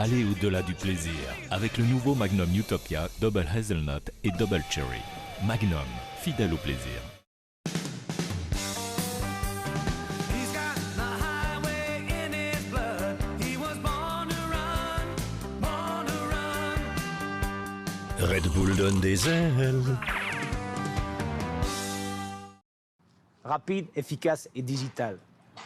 Allez au-delà du plaisir avec le nouveau Magnum Utopia Double Hazelnut et Double Cherry. Magnum, fidèle au plaisir. Red Bull donne des ailes. Rapide, efficace et digital.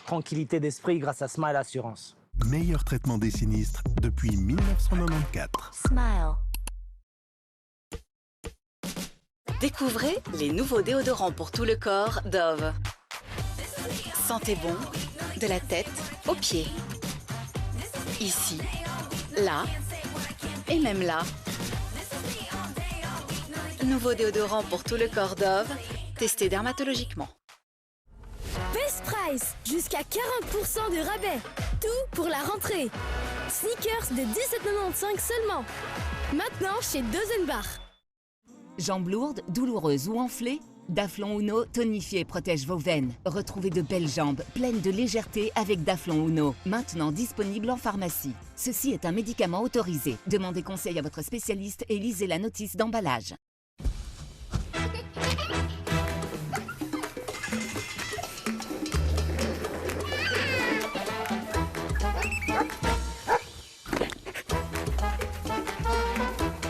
Tranquillité d'esprit grâce à Smile Assurance. Meilleur traitement des sinistres depuis 1994. Smile. Découvrez les nouveaux déodorants pour tout le corps Dove. Sentez bon, de la tête aux pieds. Ici, là et même là. Nouveau déodorant pour tout le corps Dove, testé dermatologiquement. Best Price, jusqu'à 40% de rabais. Tout pour la rentrée. Sneakers de 17,95 seulement. Maintenant chez Dozenbach. Jambes lourdes, douloureuses ou enflées? Daflon Uno tonifie et protège vos veines. Retrouvez de belles jambes pleines de légèreté avec Daflon Uno, maintenant disponible en pharmacie. Ceci est un médicament autorisé. Demandez conseil à votre spécialiste et lisez la notice d'emballage.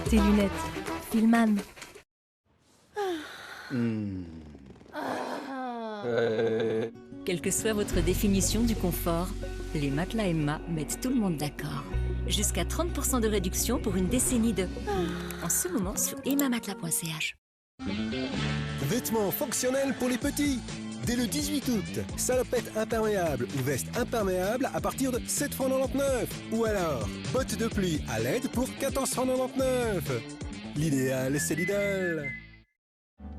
Tes lunettes, Filman. Quelle que soit votre définition du confort, les matelas Emma mettent tout le monde d'accord. Jusqu'à 30% de réduction pour une décennie de... En ce moment sur emmamatelas.ch. Vêtements fonctionnels pour les petits. Dès le 18 août, salopette imperméable ou veste imperméable à partir de 7,99 €. Ou alors, bottes de pluie à LED pour 14,99 €. L'idéal, c'est Lidl.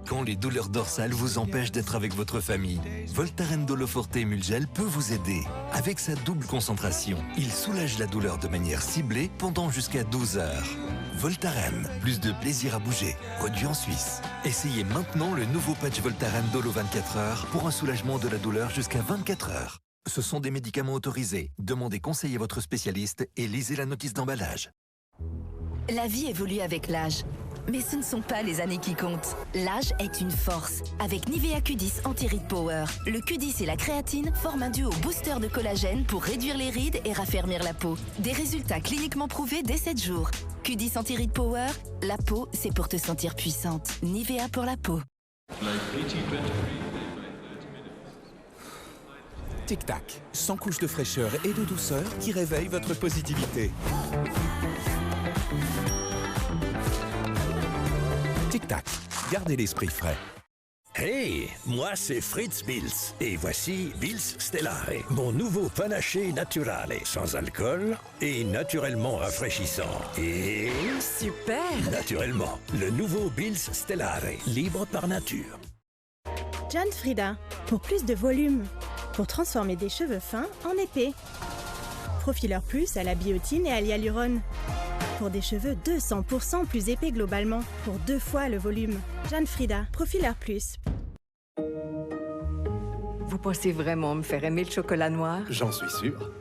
Quand les douleurs dorsales vous empêchent d'être avec votre famille, Voltaren Doloforte Emulgel peut vous aider. Avec sa double concentration, il soulage la douleur de manière ciblée pendant jusqu'à 12 heures. Voltaren, plus de plaisir à bouger, produit en Suisse. Essayez maintenant le nouveau patch Voltaren Dolo 24 heures pour un soulagement de la douleur jusqu'à 24 heures. Ce sont des médicaments autorisés. Demandez conseil à votre spécialiste et lisez la notice d'emballage. La vie évolue avec l'âge. Mais ce ne sont pas les années qui comptent. L'âge est une force. Avec Nivea Q10 Anti-Rides Power, le Q10 et la créatine forment un duo booster de collagène pour réduire les rides et raffermir la peau. Des résultats cliniquement prouvés dès 7 jours. Q10 Anti-Rides Power, la peau, c'est pour te sentir puissante. Nivea pour la peau. Tic-tac, 100 couches de fraîcheur et de douceur qui réveillent votre positivité. Tic-tac, gardez l'esprit frais. Hey, moi c'est Fritz Bills et voici Bills Stellare, mon nouveau panaché naturale, sans alcool et naturellement rafraîchissant. Et super! Naturellement, le nouveau Bills Stellare, libre par nature. John Frieda, pour plus de volume, pour transformer des cheveux fins en épais. Profileur Plus à la biotine et à l'hyalurone. Pour des cheveux 200% plus épais globalement, pour 2 fois le volume. Jeanne Frida, Profileur Plus. Vous pensez vraiment me faire aimer le chocolat noir? J'en suis sûr.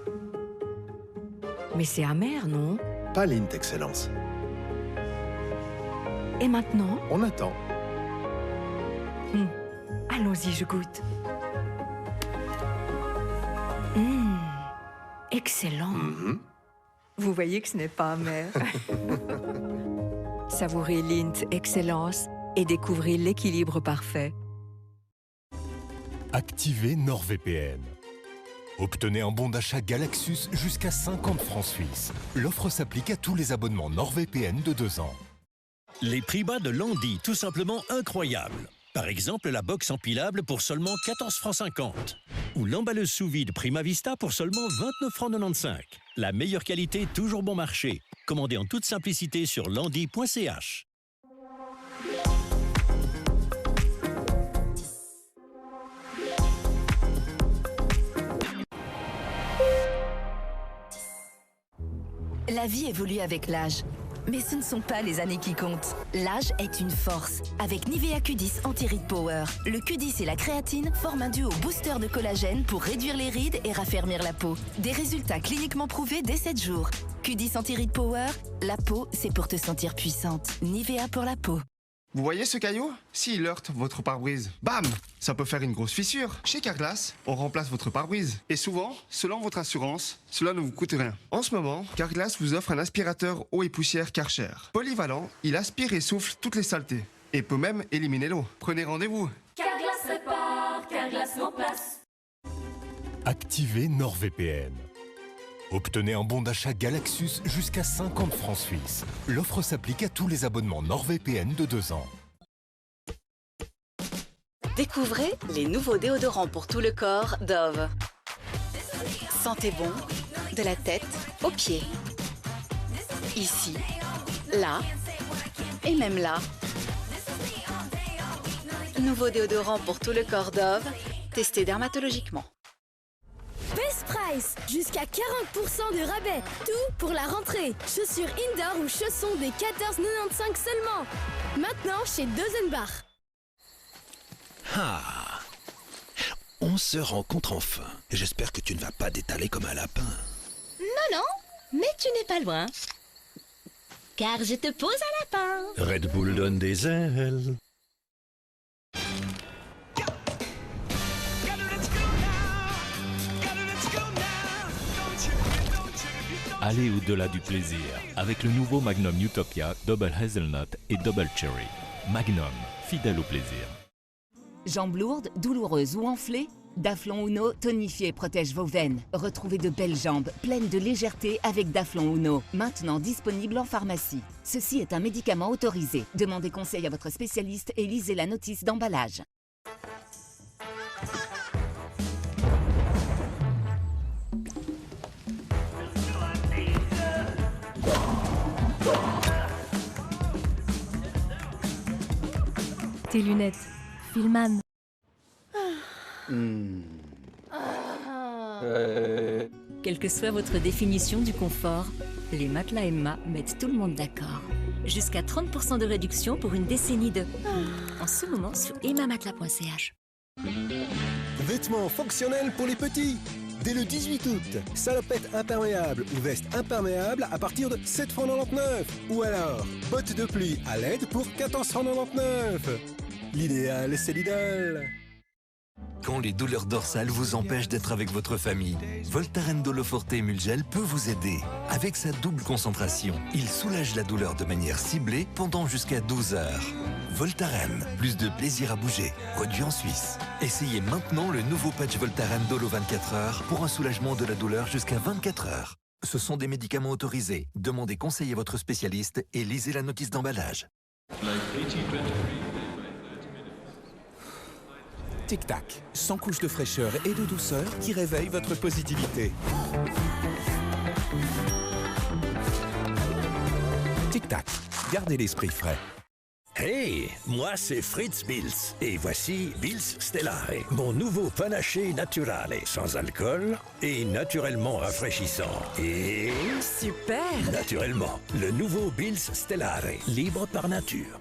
Mais c'est amer, non? Pas Lindt Excellence. Et maintenant? On attend. Allons-y, je goûte. Excellent. Vous voyez que ce n'est pas amer. Savourez Lindt Excellence et découvrez l'équilibre parfait. Activez NordVPN. Obtenez un bon d'achat Galaxus jusqu'à 50 francs suisses. L'offre s'applique à tous les abonnements NordVPN de 2 ans. Les prix bas de Landy, tout simplement incroyables. Par exemple, la box empilable pour seulement 14,50 francs. Ou l'emballeuse sous vide Prima Vista pour seulement 29,95 francs. La meilleure qualité, toujours bon marché. Commandez en toute simplicité sur landy.ch. La vie évolue avec l'âge. Mais ce ne sont pas les années qui comptent. L'âge est une force. Avec Nivea Q10 Anti-Rides Power, le Q10 et la créatine forment un duo booster de collagène pour réduire les rides et raffermir la peau. Des résultats cliniquement prouvés dès 7 jours. Q10 Anti-Rides Power, la peau, c'est pour te sentir puissante. Nivea pour la peau. Vous voyez ce caillou? S'il heurte votre pare-brise, bam! Ça peut faire une grosse fissure. Chez Carglass, on remplace votre pare-brise. Et souvent, selon votre assurance, cela ne vous coûte rien. En ce moment, Carglass vous offre un aspirateur eau et poussière Karcher. Polyvalent, il aspire et souffle toutes les saletés. Et peut même éliminer l'eau. Prenez rendez-vous. Carglass répare, Carglass remplace. Activez NordVPN. Obtenez un bon d'achat Galaxus jusqu'à 50 francs suisses. L'offre s'applique à tous les abonnements NordVPN de 2 ans. Découvrez les nouveaux déodorants pour tout le corps Dove. Sentez bon de la tête aux pieds. Ici, là et même là. Nouveau déodorant pour tout le corps Dove, testé dermatologiquement. Best Price, jusqu'à 40% de rabais. Tout pour la rentrée. Chaussures indoor ou chaussons des 14,95 seulement. Maintenant chez Dozenbach. Ah, on se rencontre enfin. J'espère que tu ne vas pas t'étaler comme un lapin. Non, mais tu n'es pas loin. Car je te pose un lapin. Red Bull donne des ailes. Allez au-delà du plaisir avec le nouveau Magnum Utopia Double Hazelnut et Double Cherry. Magnum, fidèle au plaisir. Jambes lourdes, douloureuses ou enflées? Daflon Uno tonifie et protège vos veines. Retrouvez de belles jambes pleines de légèreté avec Daflon Uno, maintenant disponible en pharmacie. Ceci est un médicament autorisé. Demandez conseil à votre spécialiste et lisez la notice d'emballage. Tes lunettes, Filman. Quelle que soit votre définition du confort, les matelas Emma mettent tout le monde d'accord. Jusqu'à 30% de réduction pour une décennie de... En ce moment sur emmamatelas.ch. Vêtements fonctionnels pour les petits. Dès le 18 août, salopette imperméable ou veste imperméable à partir de 7,99 francs. Ou alors, bottes de pluie à LED pour 14,99 francs. L'idéal, c'est Lidl. Quand les douleurs dorsales vous empêchent d'être avec votre famille, Voltaren Doloforte Emulgel peut vous aider. Avec sa double concentration, il soulage la douleur de manière ciblée pendant jusqu'à 12 heures. Voltaren, plus de plaisir à bouger, produit en Suisse. Essayez maintenant le nouveau patch Voltaren Dolo 24 heures pour un soulagement de la douleur jusqu'à 24 heures. Ce sont des médicaments autorisés. Demandez conseil à votre spécialiste et lisez la notice d'emballage. Tic-tac, 100 couches de fraîcheur et de douceur qui réveillent votre positivité. Tic-tac, gardez l'esprit frais. Hey, moi c'est Fritz Bilz et voici Bilz Stellare, mon nouveau panaché naturale, sans alcool et naturellement rafraîchissant. Et... Super! Naturellement, le nouveau Bilz Stellare, libre par nature.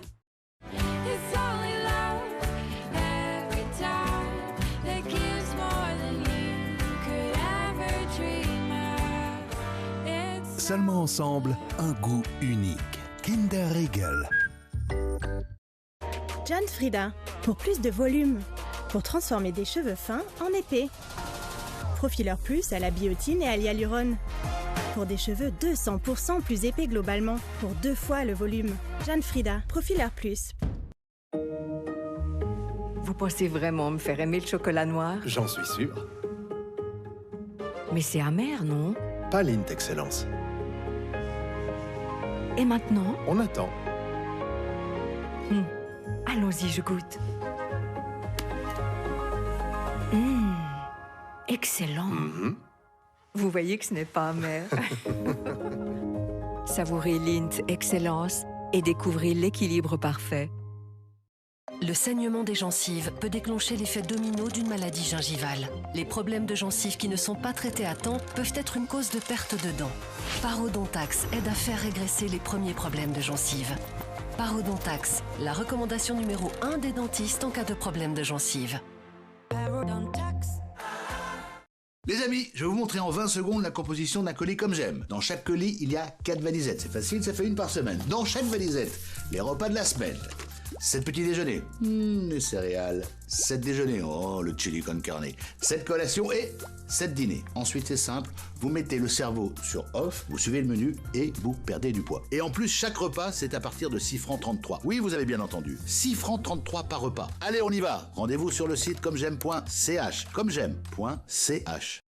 Seulement ensemble, un goût unique. Kinder Riegel. John Frieda, pour plus de volume, pour transformer des cheveux fins en épais. Profileur Plus à la biotine et à l'hyalurone. Pour des cheveux 200% plus épais globalement, pour 2 fois le volume. John Frieda, Profileur Plus. Vous pensez vraiment me faire aimer le chocolat noir? J'en suis sûr. Mais c'est amer, non? Pas Lindt Excellence. Et maintenant? On attend. Allons-y, je goûte. Excellent. Vous voyez que ce n'est pas amer. Savourez Lindt Excellence et découvrez l'équilibre parfait. Le saignement des gencives peut déclencher l'effet domino d'une maladie gingivale. Les problèmes de gencives qui ne sont pas traités à temps peuvent être une cause de perte de dents. Parodontax aide à faire régresser les premiers problèmes de gencives. Parodontax, la recommandation numéro 1 des dentistes en cas de problème de gencives. Les amis, je vais vous montrer en 20 secondes la composition d'un colis comme j'aime. Dans chaque colis, il y a 4 valisettes. C'est facile, ça fait une par semaine. Dans chaque valisette, les repas de la semaine. 7 petits déjeuners. Les céréales. 7 déjeuners. Oh, le chili con carne. 7 collations et 7 dîners. Ensuite, c'est simple. Vous mettez le cerveau sur off, vous suivez le menu et vous perdez du poids. Et en plus, chaque repas, c'est à partir de 6 francs 33. Oui, vous avez bien entendu. 6 francs 33 par repas. Allez, on y va. Rendez-vous sur le site commej'aime.ch. commej'aime.ch.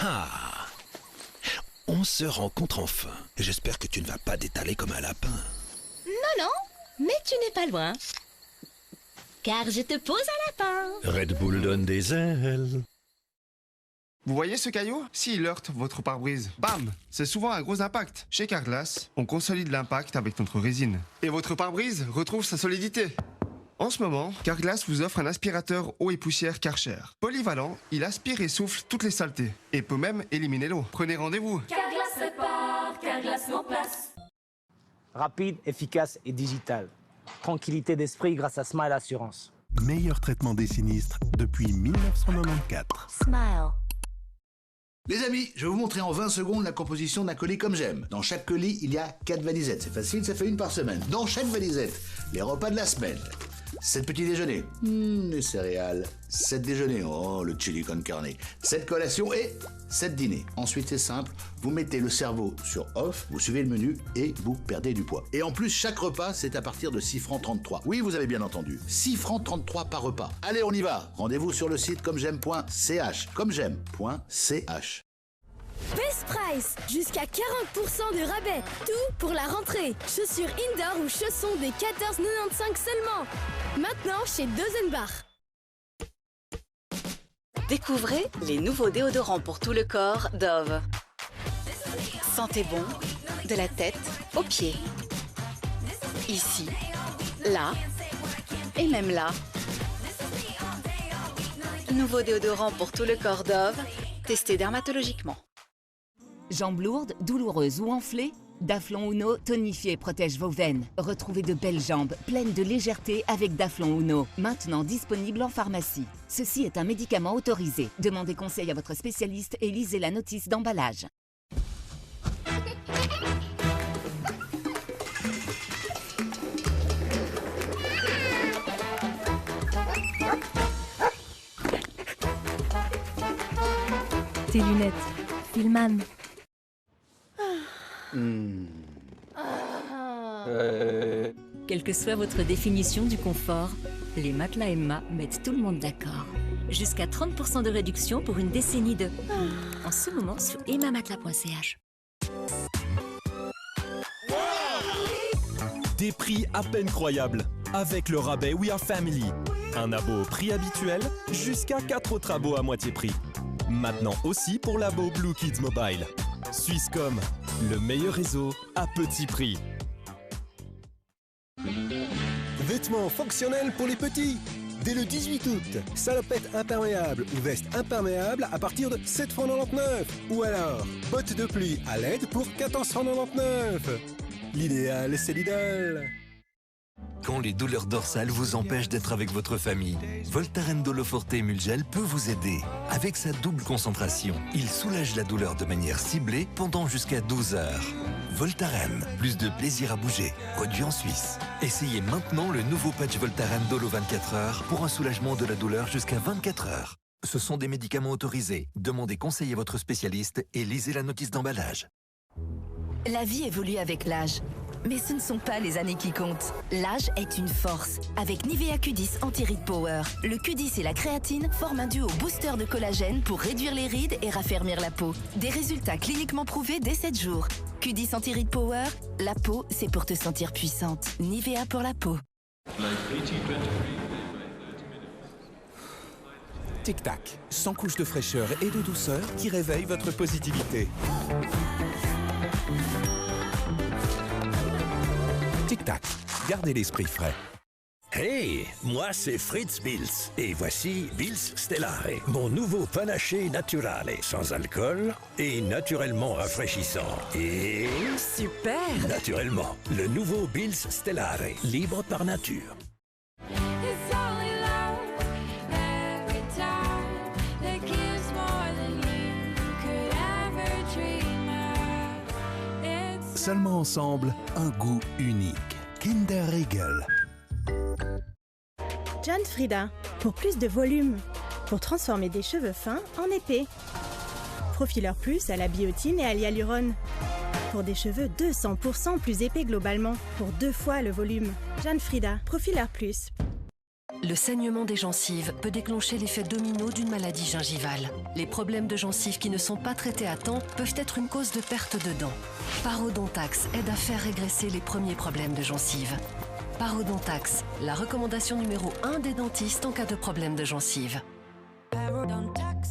Ah, on se rencontre enfin. Et j'espère que tu ne vas pas t'étaler comme un lapin. Non, mais tu n'es pas loin. Car je te pose un lapin. Red Bull donne des ailes. Vous voyez ce caillou? S'il heurte votre pare-brise, bam! C'est souvent un gros impact. Chez Carglass, on consolide l'impact avec notre résine. Et votre pare-brise retrouve sa solidité. En ce moment, Carglass vous offre un aspirateur eau et poussière Karcher. Polyvalent, il aspire et souffle toutes les saletés. Et peut même éliminer l'eau. Prenez rendez-vous. Carglass répare, Carglass remplace. Rapide, efficace et digital. Tranquillité d'esprit grâce à Smile Assurance. Meilleur traitement des sinistres depuis 1994. Smile. Les amis, je vais vous montrer en 20 secondes la composition d'un colis comme j'aime. Dans chaque colis, il y a 4 valisettes. C'est facile, ça fait une par semaine. Dans chaque valisette, les repas de la semaine. 7 petits déjeuners. Les céréales. 7 déjeuners. Oh, le chili con carne. 7 collations et 7 dîners. Ensuite, c'est simple. Vous mettez le cerveau sur off, vous suivez le menu et vous perdez du poids. Et en plus, chaque repas, c'est à partir de 6 francs 33. Oui, vous avez bien entendu. 6 francs 33 par repas. Allez, on y va. Rendez-vous sur le site commej'aime.ch. commej'aime.ch. Best Price, jusqu'à 40% de rabais. Tout pour la rentrée. Chaussures indoor ou chaussons des 14,95 seulement. Maintenant chez Dozenbach. Découvrez les nouveaux déodorants pour tout le corps Dove. Sentez bon, de la tête aux pieds. Ici, là et même là. Nouveau déodorant pour tout le corps Dove, testé dermatologiquement. Jambes lourdes, douloureuses ou enflées? Daflon Uno tonifie et protège vos veines. Retrouvez de belles jambes pleines de légèreté avec Daflon Uno, maintenant disponible en pharmacie. Ceci est un médicament autorisé. Demandez conseil à votre spécialiste et lisez la notice d'emballage. Tes lunettes, Filman. Quelle que soit votre définition du confort, les matelas Emma mettent tout le monde d'accord. Jusqu'à 30% de réduction pour une décennie de... En ce moment sur emmamatelas.ch. Des prix à peine croyables avec le rabais We Are Family. Un abo au prix habituel, jusqu'à 4 autres abos à moitié prix. Maintenant aussi pour l'abo Blue Kids Mobile. Swisscom, le meilleur réseau à petit prix. Vêtements fonctionnels pour les petits. Dès le 18 août, salopette imperméable ou veste imperméable à partir de 7,99 francs. Ou alors, bottes de pluie à LED pour 14,99 francs. L'idéal, c'est Lidl. Quand les douleurs dorsales vous empêchent d'être avec votre famille, Voltaren Doloforte Emulgel peut vous aider. Avec sa double concentration, il soulage la douleur de manière ciblée pendant jusqu'à 12 heures. Voltaren, plus de plaisir à bouger, produit en Suisse. Essayez maintenant le nouveau patch Voltaren Dolo 24 heures pour un soulagement de la douleur jusqu'à 24 heures. Ce sont des médicaments autorisés. Demandez conseil à votre spécialiste et lisez la notice d'emballage. La vie évolue avec l'âge. Mais ce ne sont pas les années qui comptent. L'âge est une force. Avec Nivea Q10 Anti-Rides Power, le Q10 et la créatine forment un duo booster de collagène pour réduire les rides et raffermir la peau. Des résultats cliniquement prouvés dès 7 jours. Q10 Anti-Rides Power, la peau, c'est pour te sentir puissante. Nivea pour la peau. Tic-tac, 100 couches de fraîcheur et de douceur qui réveillent votre positivité. Tic-tac, gardez l'esprit frais. Hey, moi c'est Fritz Bills et voici Bills Stellare, mon nouveau panaché naturale, sans alcool et naturellement rafraîchissant. Et... super! Naturellement, le nouveau Bills Stellare, libre par nature. Seulement ensemble, un goût unique. Kinder Regal. John Frieda, pour plus de volume, pour transformer des cheveux fins en épais. Profileur plus à la biotine et à l'hyalurone. Pour des cheveux 200% plus épais globalement, pour 2 fois le volume. John Frieda, Profileur plus. Le saignement des gencives peut déclencher l'effet domino d'une maladie gingivale. Les problèmes de gencives qui ne sont pas traités à temps peuvent être une cause de perte de dents. Parodontax aide à faire régresser les premiers problèmes de gencives. Parodontax, la recommandation numéro 1 des dentistes en cas de problème de gencives. Parodontax.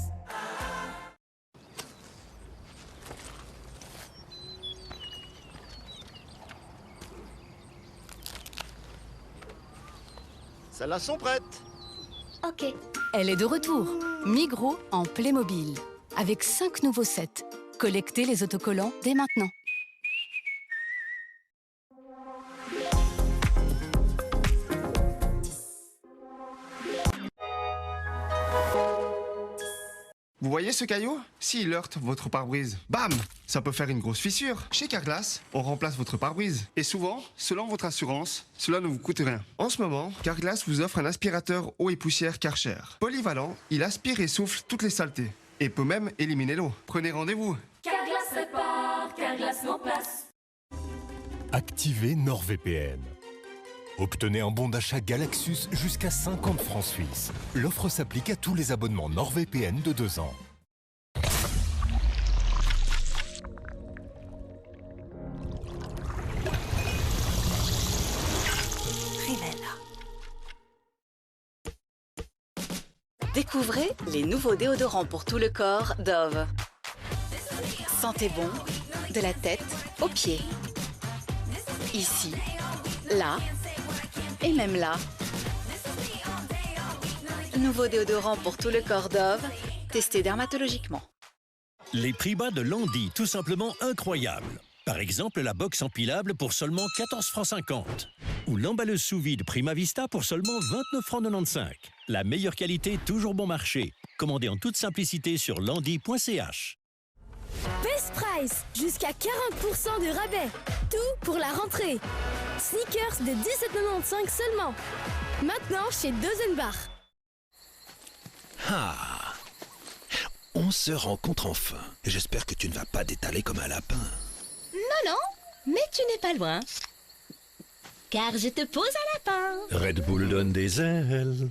Celles-là sont prêtes. Ok. Elle est de retour. Migros en Playmobil. Avec 5 nouveaux sets. Collectez les autocollants dès maintenant. Vous voyez ce caillou? S'il heurte votre pare-brise, bam! Ça peut faire une grosse fissure. Chez Carglass, on remplace votre pare-brise. Et souvent, selon votre assurance, cela ne vous coûte rien. En ce moment, Carglass vous offre un aspirateur eau et poussière Karcher. Polyvalent, il aspire et souffle toutes les saletés. Et peut même éliminer l'eau. Prenez rendez-vous. Carglass répare, Carglass remplace. Activez NordVPN. Obtenez un bon d'achat Galaxus jusqu'à 50 francs suisses. L'offre s'applique à tous les abonnements NordVPN de 2 ans. Découvrez les nouveaux déodorants pour tout le corps Dove. Sentez bon de la tête aux pieds. Ici, là et même là. Nouveau déodorant pour tout le corps Dove, testé dermatologiquement. Les prix bas de Landy, tout simplement incroyables. Par exemple, la box empilable pour seulement 14 francs 50. Ou l'emballeuse sous vide Prima Vista pour seulement 29 francs 95. La meilleure qualité, toujours bon marché. Commandez en toute simplicité sur landy.ch. Best Price, jusqu'à 40% de rabais. Tout pour la rentrée. Sneakers de 17,95 seulement. Maintenant chez Dozenbach. Ah, on se rencontre enfin. J'espère que tu ne vas pas t'étaler comme un lapin. Non, mais tu n'es pas loin. Car je te pose un lapin. Red Bull donne des ailes.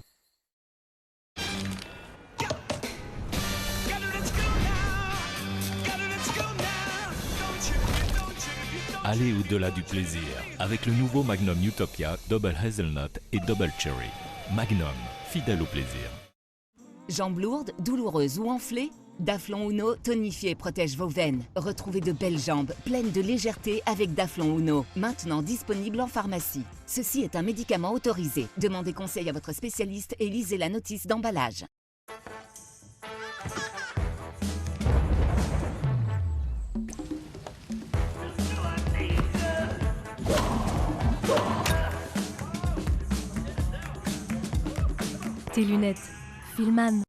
Allez au-delà du plaisir avec le nouveau Magnum Utopia Double Hazelnut et Double Cherry. Magnum, fidèle au plaisir. Jambes lourdes, douloureuses ou enflées? Daflon Uno tonifie et protège vos veines. Retrouvez de belles jambes pleines de légèreté avec Daflon Uno, maintenant disponible en pharmacie. Ceci est un médicament autorisé. Demandez conseil à votre spécialiste et lisez la notice d'emballage. Tes lunettes, Filman.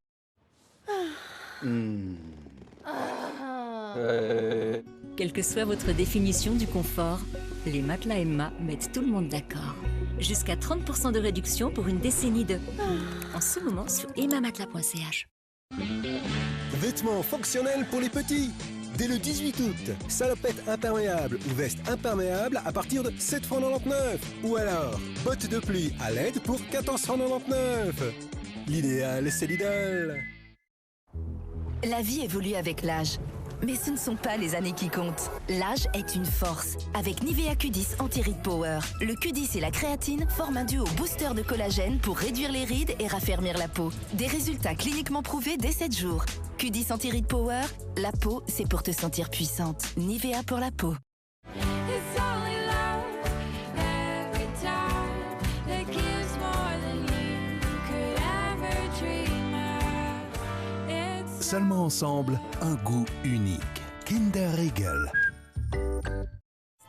Quelle que soit votre définition du confort, les matelas Emma mettent tout le monde d'accord. Jusqu'à 30% de réduction pour une décennie de... En ce moment sur emmamatelas.ch. Vêtements fonctionnels pour les petits. Dès le 18 août, salopette imperméable ou veste imperméable à partir de 7,99 francs. Ou alors, bottes de pluie à LED pour 14,99 francs. L'idéal, c'est l'idéal. La vie évolue avec l'âge. Mais ce ne sont pas les années qui comptent. L'âge est une force. Avec Nivea Q10 Anti-Rides Power, le Q10 et la créatine forment un duo booster de collagène pour réduire les rides et raffermir la peau. Des résultats cliniquement prouvés dès 7 jours. Q10 Anti-Rides Power, la peau, c'est pour te sentir puissante. Nivea pour la peau. Seulement ensemble, un goût unique. Kinder Regal.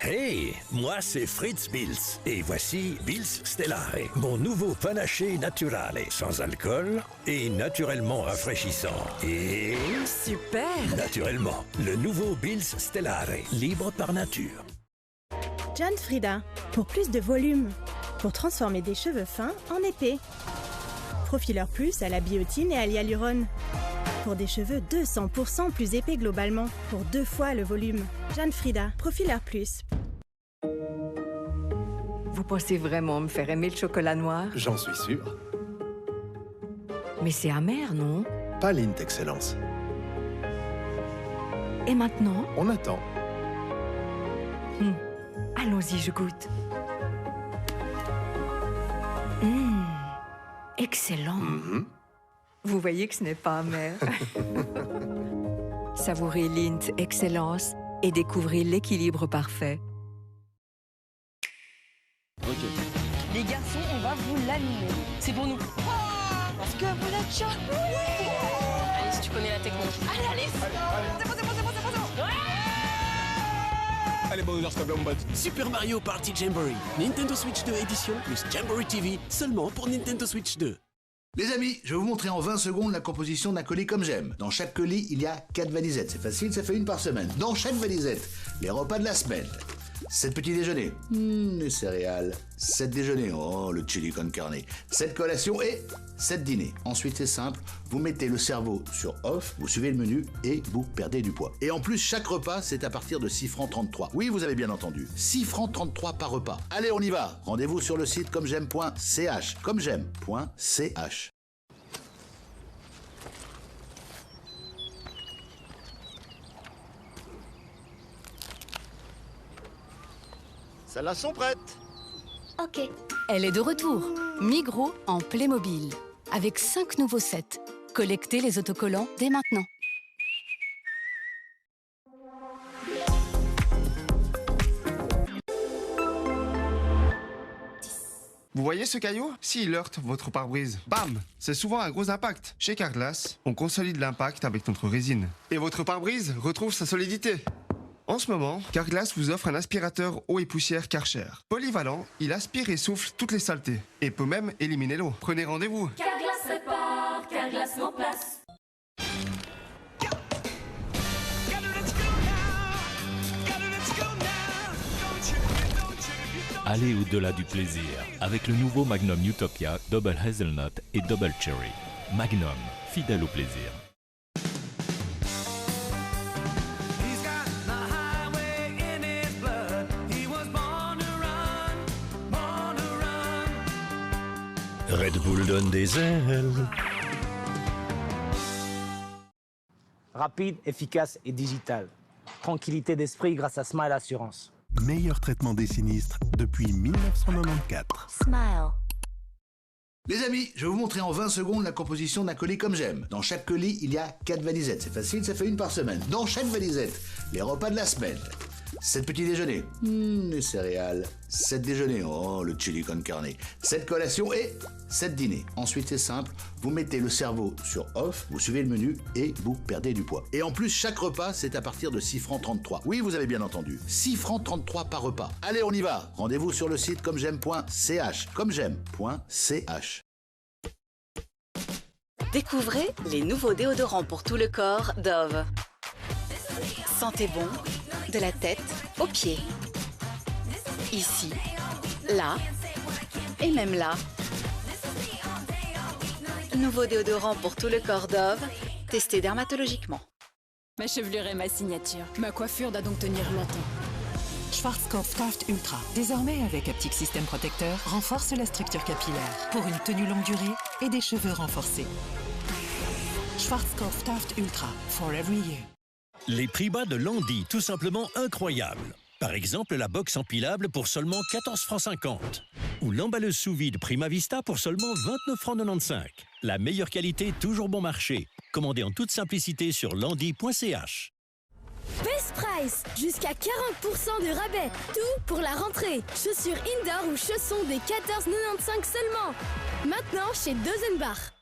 Hey, moi c'est Fritz Pils et voici Pils Stellare, mon nouveau panaché naturel, sans alcool et naturellement rafraîchissant. Et... Super! Naturellement, le nouveau Pils Stellare, libre par nature. John Frieda, pour plus de volume, pour transformer des cheveux fins en épais. Profileur plus à la biotine et à l'hyalurone. Pour des cheveux 200% plus épais globalement, pour 2 fois le volume. John Frieda, Profileur plus. Vous pensez vraiment me faire aimer le chocolat noir? J'en suis sûr. Mais c'est amer, non? Pas Lindt Excellence. Et maintenant? On attend. Allons-y, je goûte. Excellent. Vous voyez que ce n'est pas amer. Savourez Lindt Excellence et découvrez l'équilibre parfait. Ok. Les garçons, on va vous l'animer. C'est pour nous. Parce que vous êtes chaud. Alice, tu connais la technique. Allez, Alice. C'est bon. Allez, bon, s'il te plaît, mon pote. Super Mario Party Jamboree. Nintendo Switch 2 édition plus Jamboree TV seulement pour Nintendo Switch 2. Les amis, je vais vous montrer en 20 secondes la composition d'un colis comme j'aime. Dans chaque colis, il y a 4 valisettes. C'est facile, ça fait une par semaine. Dans chaque valisette, les repas de la semaine. 7 petits déjeuners, les céréales. 7 déjeuners, oh, le chili con carne. 7 collations et 7 dîners. Ensuite, c'est simple, vous mettez le cerveau sur off, vous suivez le menu et vous perdez du poids. Et en plus, chaque repas, c'est à partir de 6 francs 33. Oui, vous avez bien entendu, 6 francs 33 par repas. Allez, on y va. Rendez-vous sur le site commej'aime.ch. commej'aime.ch. Celles-là sont prêtes. Ok. Elle est de retour. Migros en Playmobil. Avec 5 nouveaux sets. Collectez les autocollants dès maintenant. Vous voyez ce caillou? S'il heurte votre pare-brise, bam! C'est souvent un gros impact. Chez Carglass, on consolide l'impact avec notre résine. Et votre pare-brise retrouve sa solidité. En ce moment, Carglass vous offre un aspirateur eau et poussière Karcher. Polyvalent, il aspire et souffle toutes les saletés. Et peut même éliminer l'eau. Prenez rendez-vous. Carglass répare, Carglass met en place. Allez au-delà du plaisir avec le nouveau Magnum Utopia Double Hazelnut et Double Cherry. Magnum, fidèle au plaisir. Red Bull donne des ailes. Rapide, efficace et digital. Tranquillité d'esprit grâce à Smile Assurance. Meilleur traitement des sinistres depuis 1994. Smile. Les amis, je vais vous montrer en 20 secondes la composition d'un colis comme j'aime. Dans chaque colis, il y a 4 valisettes. C'est facile, ça fait une par semaine. Dans chaque valisette, les repas de la semaine. 7 petits déjeuners, les céréales. 7 déjeuners, oh, le chili con carne. 7 collations et 7 dîners. Ensuite, c'est simple, vous mettez le cerveau sur off, vous suivez le menu et vous perdez du poids. Et en plus, chaque repas, c'est à partir de 6 francs 33. Oui, vous avez bien entendu, 6 francs 33 par repas. Allez, on y va. Rendez-vous sur le site commej'aime.ch. commej'aime.ch. Découvrez les nouveaux déodorants pour tout le corps Dove. Sentez bon, de la tête aux pieds. Ici, là et même là. Nouveau déodorant pour tout le corps Dove, testé dermatologiquement. Ma chevelure est ma signature. Ma coiffure doit donc tenir longtemps. Schwarzkopf Taft Ultra, désormais avec Haptic System Protecteur, renforce la structure capillaire pour une tenue longue durée et des cheveux renforcés. Schwarzkopf Taft Ultra, for every year. Les prix bas de Landy, tout simplement incroyables. Par exemple, la box empilable pour seulement 14 francs 50. Ou l'emballeuse sous vide Prima Vista pour seulement 29 francs 95. La meilleure qualité, toujours bon marché. Commandez en toute simplicité sur landy.ch. Best Price, jusqu'à 40% de rabais. Tout pour la rentrée. Chaussures indoor ou chaussons des 14,95 seulement. Maintenant chez Dozenbach.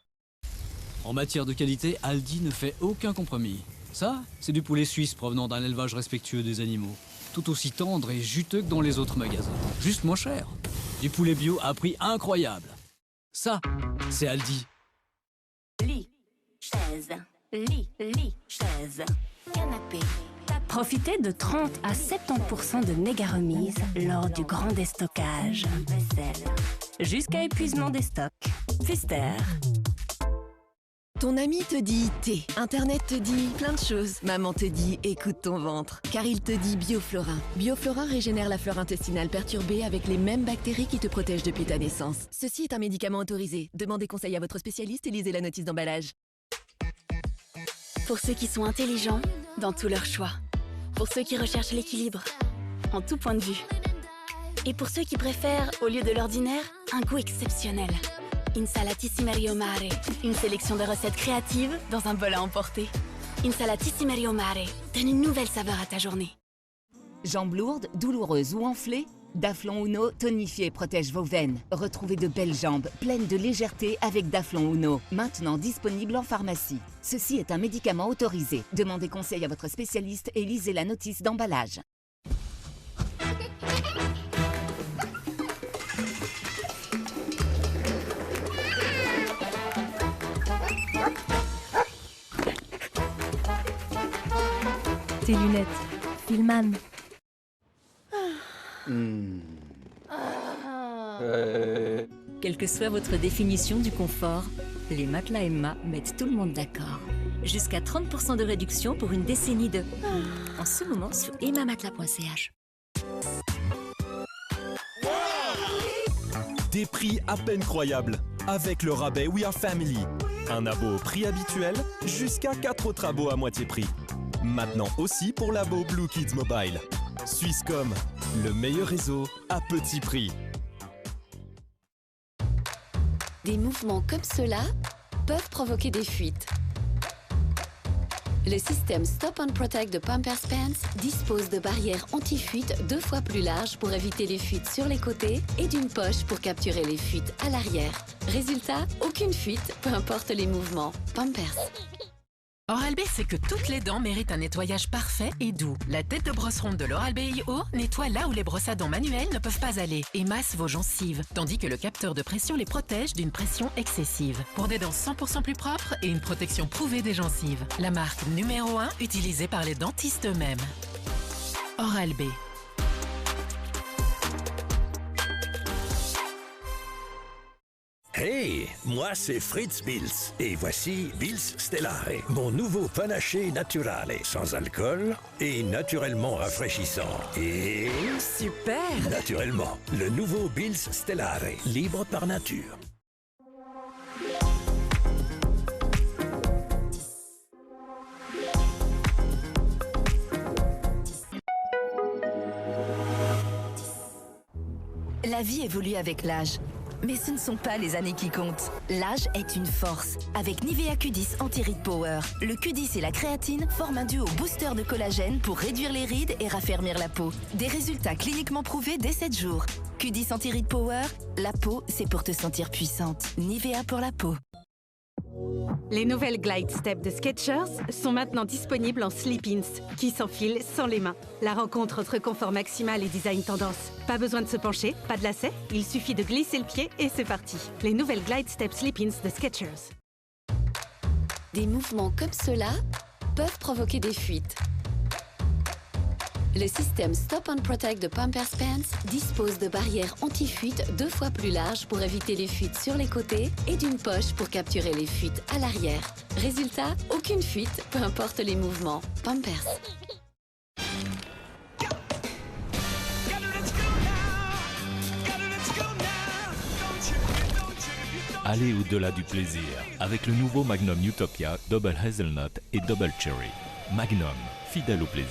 En matière de qualité, Aldi ne fait aucun compromis. Ça, c'est du poulet suisse provenant d'un élevage respectueux des animaux. Tout aussi tendre et juteux que dans les autres magasins. Juste moins cher. Du poulet bio à prix incroyable. Ça, c'est Aldi. Lit, chaise, chaise, canapé. Profitez de 30 à 70% de méga remises lors du grand déstockage. Vaisselle. Jusqu'à épuisement des stocks. Pfister. Ton ami te dit thé, Internet te dit plein de choses. Maman te dit écoute ton ventre, car il te dit Bioflorin. Bioflorin régénère la flore intestinale perturbée avec les mêmes bactéries qui te protègent depuis ta naissance. Ceci est un médicament autorisé. Demandez conseil à votre spécialiste et lisez la notice d'emballage. Pour ceux qui sont intelligents dans tous leurs choix. Pour ceux qui recherchent l'équilibre en tout point de vue. Et pour ceux qui préfèrent, au lieu de l'ordinaire, un goût exceptionnel. Insalatissime Mare, une sélection de recettes créatives dans un bol à emporter. Insalatissime Mare donne une nouvelle saveur à ta journée. Jambes lourdes, douloureuses ou enflées? Daflon Uno tonifie et protège vos veines. Retrouvez de belles jambes pleines de légèreté avec Daflon Uno, maintenant disponible en pharmacie. Ceci est un médicament autorisé. Demandez conseil à votre spécialiste et lisez la notice d'emballage. Tes lunettes. Filman. Quelle que soit votre définition du confort, les matelas Emma mettent tout le monde d'accord. Jusqu'à 30% de réduction pour une décennie de... En ce moment sur emmamatelas.ch. Des prix à peine croyables avec le rabais We Are Family. Un abo au prix habituel, jusqu'à 4 autres abos à moitié prix. Maintenant aussi pour l'abo Blue Kids Mobile. Swisscom, le meilleur réseau à petit prix. Des mouvements comme cela peuvent provoquer des fuites. Le système Stop and Protect de Pampers Pants dispose de barrières anti-fuite 2 fois plus larges pour éviter les fuites sur les côtés et d'une poche pour capturer les fuites à l'arrière. Résultat, aucune fuite, peu importe les mouvements. Pampers. Oral-B sait que toutes les dents méritent un nettoyage parfait et doux. La tête de brosse ronde de l'Oral-B iO nettoie là où les brosses à dents manuelles ne peuvent pas aller et masse vos gencives, tandis que le capteur de pression les protège d'une pression excessive. Pour des dents 100% plus propres et une protection prouvée des gencives. La marque numéro 1 utilisée par les dentistes eux-mêmes. Oral-B. Hey, moi c'est Fritz Bills et voici Bills Stellare, mon nouveau panaché naturale, sans alcool et naturellement rafraîchissant. Et... Super! Naturellement, le nouveau Bills Stellare, libre par nature. La vie évolue avec l'âge. Mais ce ne sont pas les années qui comptent. L'âge est une force. Avec Nivea Q10 Anti-Rides Power, le Q10 et la créatine forment un duo booster de collagène pour réduire les rides et raffermir la peau. Des résultats cliniquement prouvés dès 7 jours. Q10 Anti-Rides Power, la peau, c'est pour te sentir puissante. Nivea pour la peau. Les nouvelles Glide Step de Skechers sont maintenant disponibles en slip-ins, qui s'enfilent sans les mains. La rencontre entre confort maximal et design tendance. Pas besoin de se pencher, pas de lacets, il suffit de glisser le pied et c'est parti. Les nouvelles Glide Step slip-ins de Skechers. Des mouvements comme cela peuvent provoquer des fuites. Le système Stop and Protect de Pampers Pants dispose de barrières anti-fuite 2 fois plus larges pour éviter les fuites sur les côtés et d'une poche pour capturer les fuites à l'arrière. Résultat, aucune fuite, peu importe les mouvements. Pampers. Allez au-delà du plaisir avec le nouveau Magnum Utopia Double Hazelnut et Double Cherry. Magnum, fidèle au plaisir.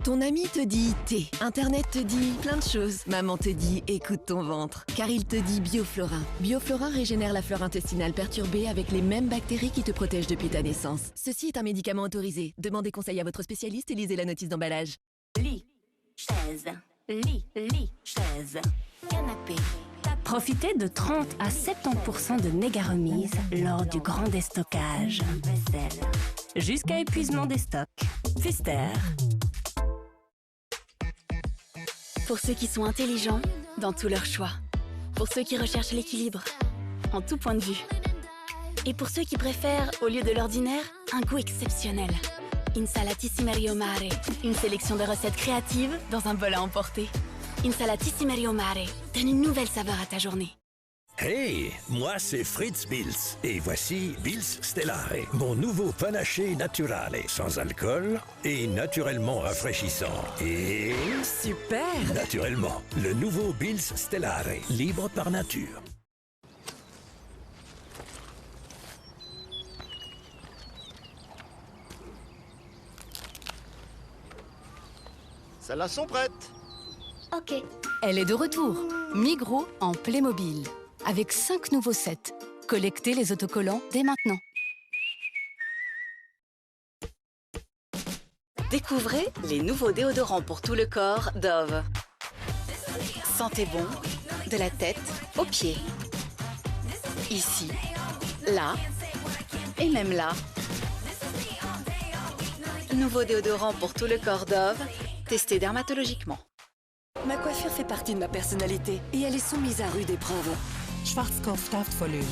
Ton ami te dit thé, Internet te dit plein de choses. Maman te dit écoute ton ventre, car il te dit Bioflorin. Bioflorin régénère la flore intestinale perturbée avec les mêmes bactéries qui te protègent depuis ta naissance. Ceci est un médicament autorisé. Demandez conseil à votre spécialiste et lisez la notice d'emballage. Lit, chaise, chaise, canapé. Profitez de 30 à 70% de méga remises lors du grand déstockage. Vaisselle. Jusqu'à épuisement des stocks. Pfister. Pour ceux qui sont intelligents dans tous leurs choix. Pour ceux qui recherchent l'équilibre, en tout point de vue. Et pour ceux qui préfèrent, au lieu de l'ordinaire, un goût exceptionnel. Insalatissime Mare, une sélection de recettes créatives dans un bol à emporter. Insalatissime Mare donne une nouvelle saveur à ta journée. Hey, moi c'est Fritz Bilz et voici Bilz Stellare, mon nouveau panaché naturale, sans alcool et naturellement rafraîchissant. Et... Super! Naturellement, le nouveau Bilz Stellare, libre par nature. Celles-là sont prêtes. Ok. Elle est de retour. Migros en Playmobil. Avec 5 nouveaux sets. Collectez les autocollants dès maintenant. Découvrez les nouveaux déodorants pour tout le corps Dove. Sentez bon de la tête aux pieds. Ici, là et même là. Nouveau déodorant pour tout le corps Dove, testé dermatologiquement. Ma coiffure fait partie de ma personnalité et elle est soumise à rude épreuve. Schwarzkopf Taftvolume.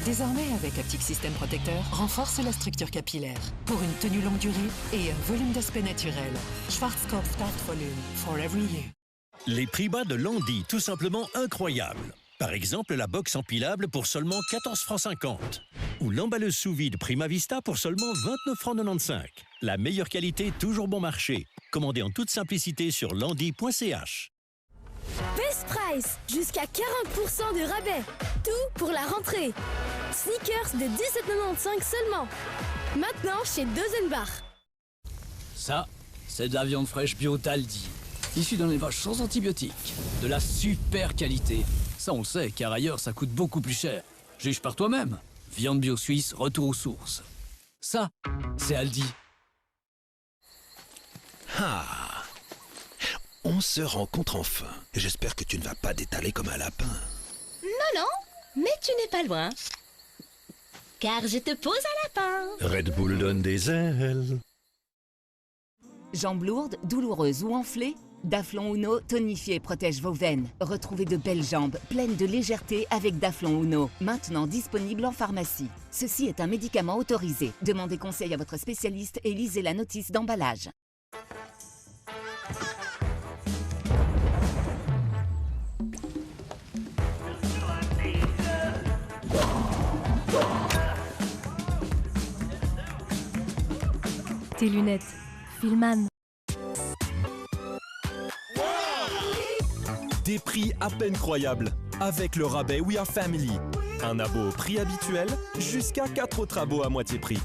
Désormais, avec Aptic System Protecteur, renforce la structure capillaire pour une tenue longue durée et un volume d'aspect naturel. Schwarzkopf Taftvolume, for every year. Les prix bas de Landy, tout simplement incroyables. Par exemple, la box empilable pour seulement 14,50 francs. Ou l'emballeuse sous vide Prima Vista pour seulement 29,95 francs. La meilleure qualité, toujours bon marché. Commandez en toute simplicité sur landy.ch. Best Price, jusqu'à 40% de rabais. Tout pour la rentrée. Sneakers de 17,95 seulement. Maintenant chez Dozenbach. Ça, c'est de la viande fraîche bio d'Aldi. Issue d'un élevage sans antibiotiques. De la super qualité. Ça, on le sait, car ailleurs, ça coûte beaucoup plus cher. Juge par toi-même. Viande bio suisse, retour aux sources. Ça, c'est Aldi. Ah, on se rencontre enfin. J'espère que tu ne vas pas t'étaler comme un lapin. Non, mais tu n'es pas loin. Car je te pose un lapin. Red Bull donne des ailes. Jambes lourdes, douloureuses ou enflées? Daflon Uno tonifie et protège vos veines. Retrouvez de belles jambes pleines de légèreté avec Daflon Uno, maintenant disponible en pharmacie. Ceci est un médicament autorisé. Demandez conseil à votre spécialiste et lisez la notice d'emballage. Tes lunettes. Filman. Des prix à peine croyables avec le rabais We Are Family. Un abo au prix habituel jusqu'à 4 autres abos à moitié prix.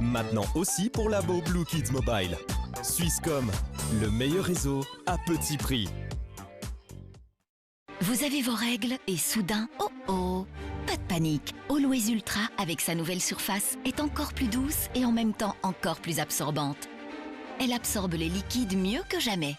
Maintenant aussi pour l'abo Blue Kids Mobile. Swisscom, le meilleur réseau à petit prix. Vous avez vos règles et soudain, oh, pas de panique. Always Ultra, avec sa nouvelle surface, est encore plus douce et en même temps encore plus absorbante. Elle absorbe les liquides mieux que jamais.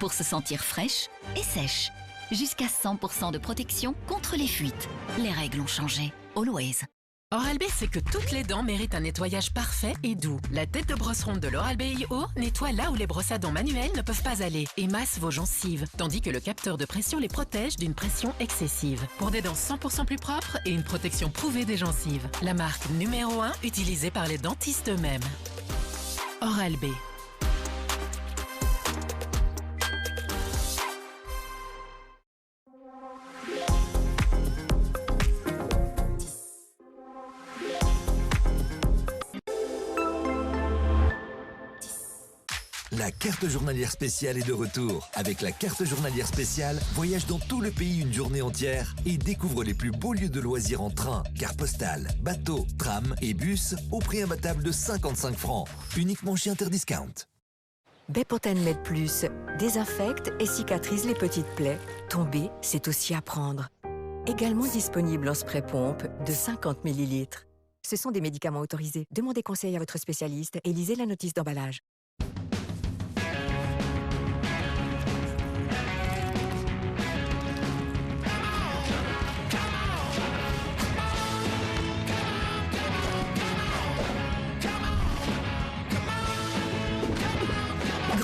Pour se sentir fraîche et sèche. Jusqu'à 100% de protection contre les fuites. Les règles ont changé. Always. Oral-B sait que toutes les dents méritent un nettoyage parfait et doux. La tête de brosse ronde de l'Oral-B IO nettoie là où les brosses à dents manuelles ne peuvent pas aller et masse vos gencives, tandis que le capteur de pression les protège d'une pression excessive. Pour des dents 100% plus propres et une protection prouvée des gencives. La marque numéro 1 utilisée par les dentistes eux-mêmes. Oral-B. La carte journalière spéciale est de retour. Avec la carte journalière spéciale, voyage dans tout le pays une journée entière et découvre les plus beaux lieux de loisirs en train, carte postale, bateau, tram et bus au prix imbattable de 55 francs. Uniquement chez Interdiscount. Bepanthen Med Plus désinfecte et cicatrise les petites plaies. Tomber, c'est aussi apprendre. Également disponible en spray pompe de 50 ml. Ce sont des médicaments autorisés. Demandez conseil à votre spécialiste et lisez la notice d'emballage.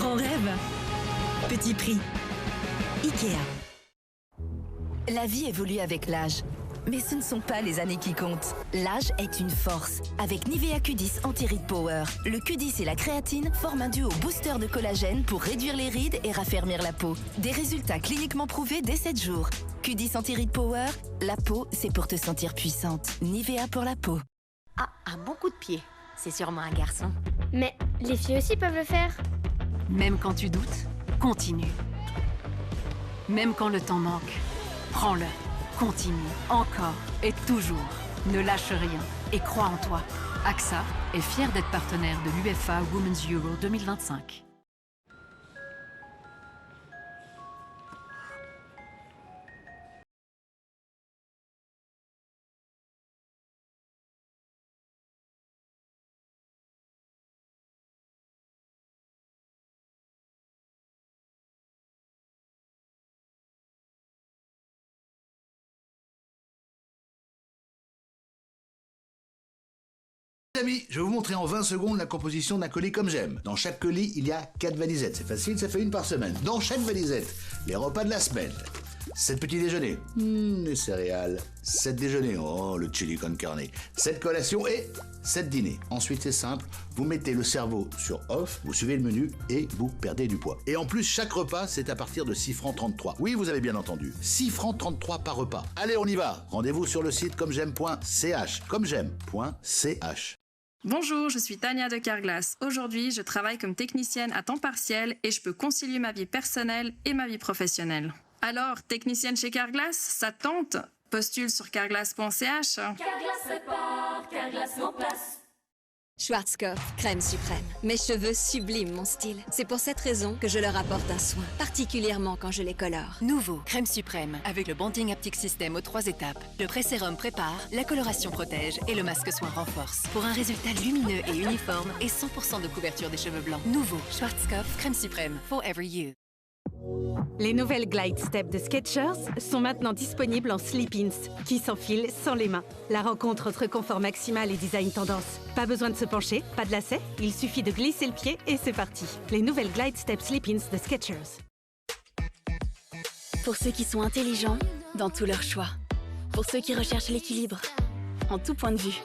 Grand rêve. Petit prix. Ikea. La vie évolue avec l'âge. Mais ce ne sont pas les années qui comptent. L'âge est une force. Avec Nivea Q10 Anti-Rides Power, le Q10 et la créatine forment un duo booster de collagène pour réduire les rides et raffermir la peau. Des résultats cliniquement prouvés dès 7 jours. Q10 Anti-Rides Power, la peau, c'est pour te sentir puissante. Nivea pour la peau. Ah, un bon coup de pied. C'est sûrement un garçon. Mais les filles aussi peuvent le faire. Même quand tu doutes, continue. Même quand le temps manque, prends-le. Continue, encore et toujours. Ne lâche rien et crois en toi. AXA est fier d'être partenaire de l'UEFA Women's Euro 2025. Amis, je vais vous montrer en 20 secondes la composition d'un colis comme j'aime. Dans chaque colis, il y a 4 valisettes. C'est facile, ça fait une par semaine. Dans chaque valisette, les repas de la semaine. 7 petits déjeuners. Les céréales. 7 déjeuners. Oh, le chili con carne. 7 collations et 7 dîners. Ensuite, c'est simple. Vous mettez le cerveau sur off, vous suivez le menu et vous perdez du poids. Et en plus, chaque repas, c'est à partir de 6 francs 33. Oui, vous avez bien entendu. 6 francs 33 par repas. Allez, on y va. Rendez-vous sur le site commej'aime.ch. Commej'aime.ch. Bonjour, je suis Tania de Carglass. Aujourd'hui, je travaille comme technicienne à temps partiel et je peux concilier ma vie personnelle et ma vie professionnelle. Alors, technicienne chez Carglass, ça te tente? Postule sur carglass.ch. Carglass répare, Carglass remplace. Schwarzkopf, crème suprême. Mes cheveux subliment mon style. C'est pour cette raison que je leur apporte un soin, particulièrement quand je les colore. Nouveau, crème suprême, avec le Bonding Haptic System aux 3 étapes. Le pré-sérum prépare, la coloration protège et le masque soin renforce. Pour un résultat lumineux et uniforme et 100% de couverture des cheveux blancs. Nouveau, Schwarzkopf, crème suprême, Forever You. Les nouvelles Glide Step de Skechers sont maintenant disponibles en slip-ins, qui s'enfilent sans les mains. La rencontre entre confort maximal et design tendance. Pas besoin de se pencher, pas de lacets, il suffit de glisser le pied et c'est parti. Les nouvelles Glide Step slip-ins de Skechers. Pour ceux qui sont intelligents dans tous leurs choix. Pour ceux qui recherchent l'équilibre, en tout point de vue.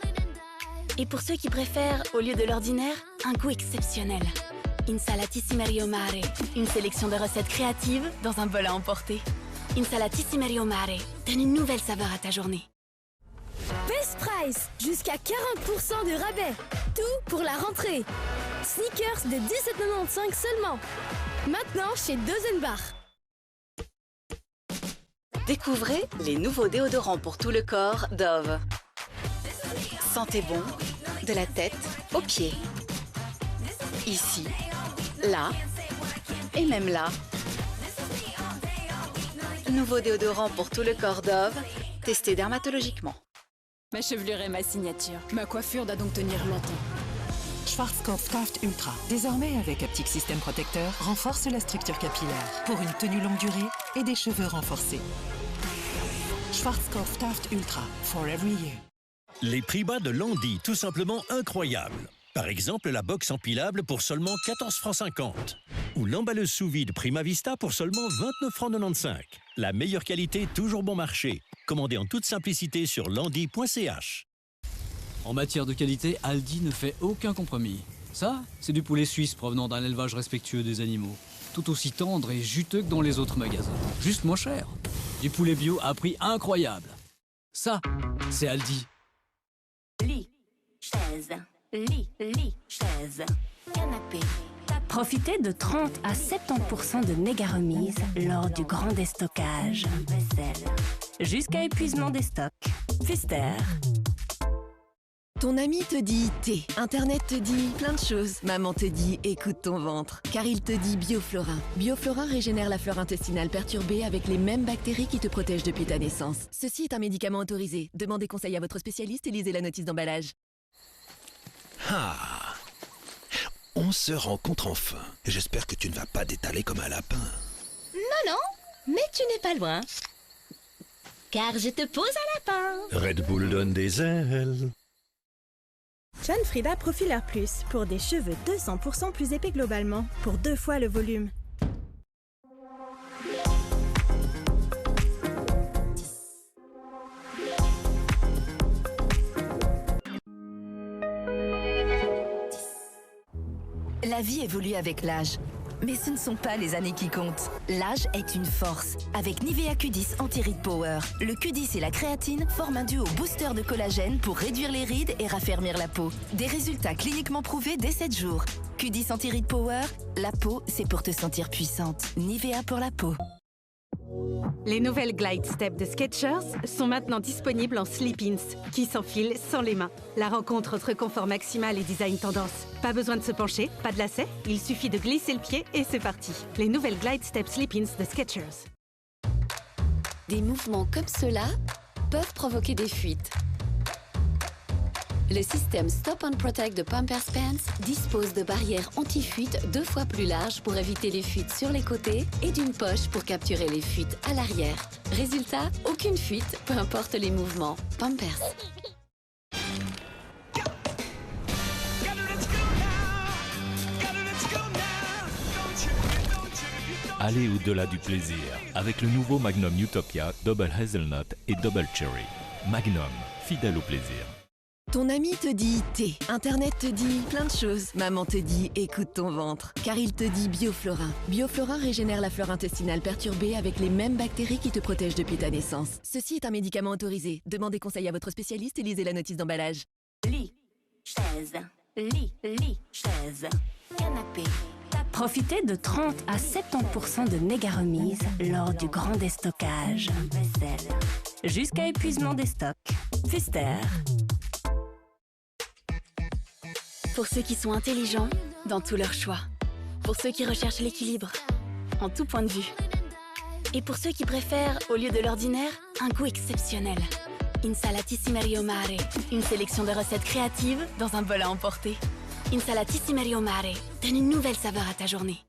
Et pour ceux qui préfèrent, au lieu de l'ordinaire, un goût exceptionnel. Insalatissime Mare, une sélection de recettes créatives dans un bol à emporter. Insalatissime Mare donne une nouvelle saveur à ta journée. Best Price, jusqu'à 40% de rabais. Tout pour la rentrée. Sneakers de 17,95 seulement. Maintenant chez Dozenbach. Découvrez les nouveaux déodorants pour tout le corps Dove. Sentez bon de la tête aux pieds. Ici, là et même là. Nouveau déodorant pour tout le corps Dove, testé dermatologiquement. Ma chevelure est ma signature. Ma coiffure doit donc tenir longtemps. Schwarzkopf Taft Ultra, désormais avec Haptic System Protecteur, renforce la structure capillaire pour une tenue longue durée et des cheveux renforcés. Schwarzkopf Taft Ultra, Forever You. Les prix bas de Landy, tout simplement incroyables. Par exemple, la box empilable pour seulement 14 francs 50. Ou l'emballeuse sous vide Prima Vista pour seulement 29 francs 95. La meilleure qualité, toujours bon marché. Commandez en toute simplicité sur landy.ch. En matière de qualité, Aldi ne fait aucun compromis. Ça, c'est du poulet suisse provenant d'un élevage respectueux des animaux. Tout aussi tendre et juteux que dans les autres magasins. Juste moins cher. Du poulet bio à prix incroyable. Ça, c'est Aldi. Lit, chaise, lit, chaise, canapé. Profitez de 30 à 70% de méga remises lors du grand déstockage. Vaisselle. Jusqu'à épuisement des stocks. Pfister. Ton ami te dit thé, Internet te dit plein de choses. Maman te dit écoute ton ventre, car il te dit Bioflorin. Bioflorin régénère la flore intestinale perturbée avec les mêmes bactéries qui te protègent depuis ta naissance. Ceci est un médicament autorisé. Demandez conseil à votre spécialiste et lisez la notice d'emballage. Ah, on se rencontre enfin. J'espère que tu ne vas pas t'étaler comme un lapin. Non, mais tu n'es pas loin. Car je te pose un lapin. Red Bull donne des ailes. John Frieda Profiler Plus pour des cheveux 200% plus épais globalement, pour 2 fois le volume. La vie évolue avec l'âge. Mais ce ne sont pas les années qui comptent. L'âge est une force. Avec Nivea Q10 Anti-Rides Power, le Q10 et la créatine forment un duo booster de collagène pour réduire les rides et raffermir la peau. Des résultats cliniquement prouvés dès 7 jours. Q10 Anti-Rides Power, la peau, c'est pour te sentir puissante. Nivea pour la peau. Les nouvelles Glide Step de Skechers sont maintenant disponibles en slip-ins, qui s'enfilent sans les mains. La rencontre entre confort maximal et design tendance. Pas besoin de se pencher, pas de lacets, il suffit de glisser le pied et c'est parti. Les nouvelles Glide Step slip-ins de Skechers. Des mouvements comme cela peuvent provoquer des fuites. Le système Stop and Protect de Pampers Pants dispose de barrières anti-fuite 2 fois plus larges pour éviter les fuites sur les côtés et d'une poche pour capturer les fuites à l'arrière. Résultat, aucune fuite, peu importe les mouvements. Pampers. Allez au-delà du plaisir avec le nouveau Magnum Utopia Double Hazelnut et Double Cherry. Magnum, fidèle au plaisir. Ton ami te dit thé, Internet te dit plein de choses. Maman te dit écoute ton ventre, car il te dit Bioflorin. Bioflorin régénère la flore intestinale perturbée avec les mêmes bactéries qui te protègent depuis ta naissance. Ceci est un médicament autorisé. Demandez conseil à votre spécialiste et lisez la notice d'emballage. Lit, chaise, chaise, canapé. Profitez de 30 à 70% de méga remises lors du grand déstockage. Vaisselle. Jusqu'à épuisement des stocks. Pfister. Pour ceux qui sont intelligents dans tous leurs choix. Pour ceux qui recherchent l'équilibre en tout point de vue. Et pour ceux qui préfèrent, au lieu de l'ordinaire, un goût exceptionnel. Insalatissime Mare, une sélection de recettes créatives dans un bol à emporter. Insalatissime Mare donne une nouvelle saveur à ta journée.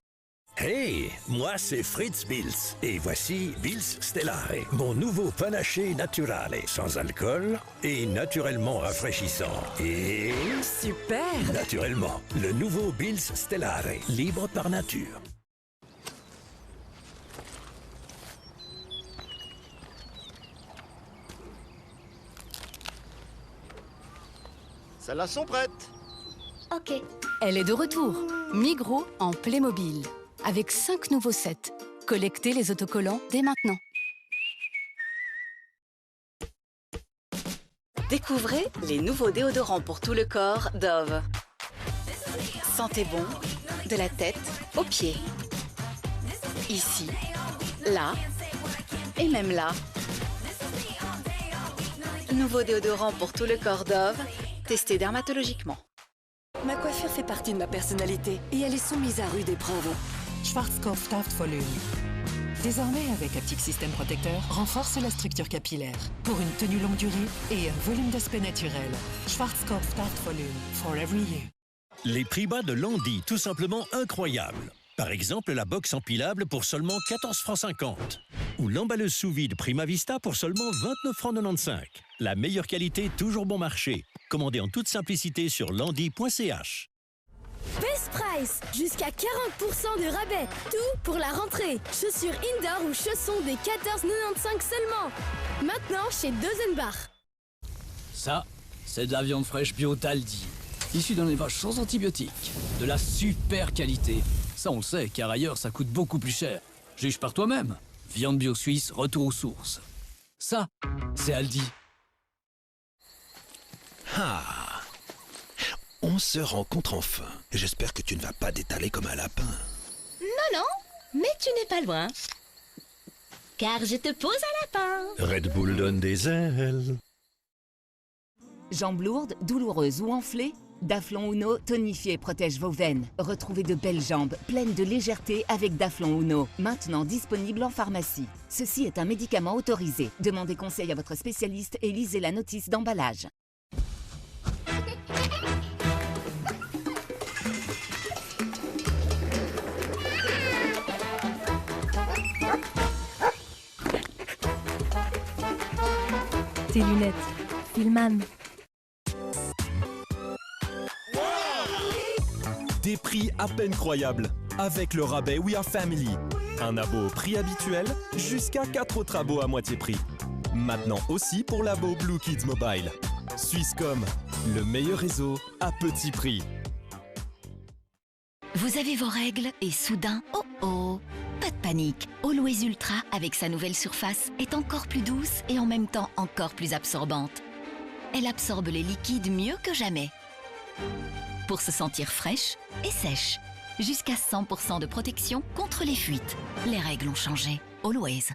Hey, moi c'est Fritz Bills et voici Bills Stellare, mon nouveau panaché naturale, sans alcool et naturellement rafraîchissant. Et super! Naturellement, le nouveau Bills Stellare, libre par nature. Celles-là sont prêtes. Ok. Elle est de retour. Migros en Playmobil. Avec 5 nouveaux sets. Collectez les autocollants dès maintenant. Découvrez les nouveaux déodorants pour tout le corps Dove. Sentez bon de la tête aux pieds. Ici, là et même là. Nouveau déodorant pour tout le corps Dove, testé dermatologiquement. Ma coiffure fait partie de ma personnalité et elle est soumise à rude épreuve. Schwarzkopf Taft Volume. Désormais, avec Aptic System Protecteur, renforce la structure capillaire pour une tenue longue durée et un volume d'aspect naturel. Schwarzkopf Taft Volume, for every year. Les prix bas de Landy, tout simplement incroyables. Par exemple, la box empilable pour seulement 14,50 francs. Ou l'emballeuse sous vide Prima Vista pour seulement 29,95 francs. La meilleure qualité, toujours bon marché. Commandez en toute simplicité sur landy.ch. Best Price, jusqu'à 40% de rabais. Tout pour la rentrée. Chaussures indoor ou chaussons des 14,95 seulement. Maintenant chez Dozenbach. Ça, c'est de la viande fraîche bio d'Aldi. Issue d'un élevage sans antibiotiques. De la super qualité. Ça, on le sait, car ailleurs, ça coûte beaucoup plus cher. Juge par toi-même. Viande bio suisse, retour aux sources. Ça, c'est Aldi. Ah, on se rencontre enfin. J'espère que tu ne vas pas t'étaler comme un lapin. Non, non, mais tu n'es pas loin. Car je te pose un lapin. Red Bull donne des ailes. Jambes lourdes, douloureuses ou enflées, Daflon Uno tonifie et protège vos veines. Retrouvez de belles jambes pleines de légèreté avec Daflon Uno, maintenant disponible en pharmacie. Ceci est un médicament autorisé. Demandez conseil à votre spécialiste et lisez la notice d'emballage. Tes lunettes, Filman. prix à peine croyables. Avec le rabais We Are Family. Un abo au prix habituel, jusqu'à 4 autres abos à moitié prix. Maintenant aussi pour l'abo Blue Kids Mobile. Swisscom, le meilleur réseau à petit prix. Vous avez vos règles et soudain, oh oh, pas de panique. Always Ultra, avec sa nouvelle surface, est encore plus douce et en même temps encore plus absorbante. Elle absorbe les liquides mieux que jamais. Pour se sentir fraîche et sèche. Jusqu'à 100% de protection contre les fuites. Les règles ont changé. Always.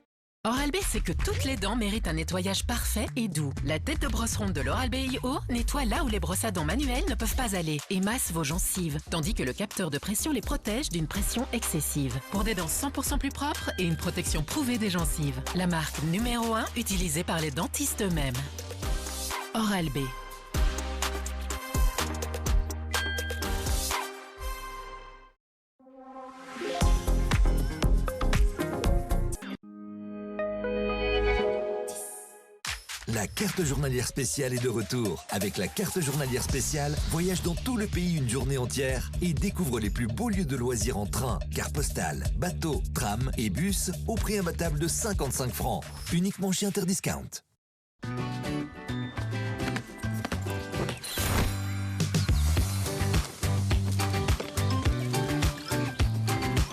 Oral-B sait que toutes les dents méritent un nettoyage parfait et doux. La tête de brosse ronde de l'Oral-B iO nettoie là où les brosses à dents manuelles ne peuvent pas aller et masse vos gencives, tandis que le capteur de pression les protège d'une pression excessive. Pour des dents 100% plus propres et une protection prouvée des gencives. La marque numéro 1 utilisée par les dentistes eux-mêmes. Oral-B. La carte journalière spéciale est de retour. Avec la carte journalière spéciale, voyage dans tout le pays une journée entière et découvre les plus beaux lieux de loisirs en train, carte postale, bateau, tram et bus au prix imbattable de 55 francs. Uniquement chez Interdiscount.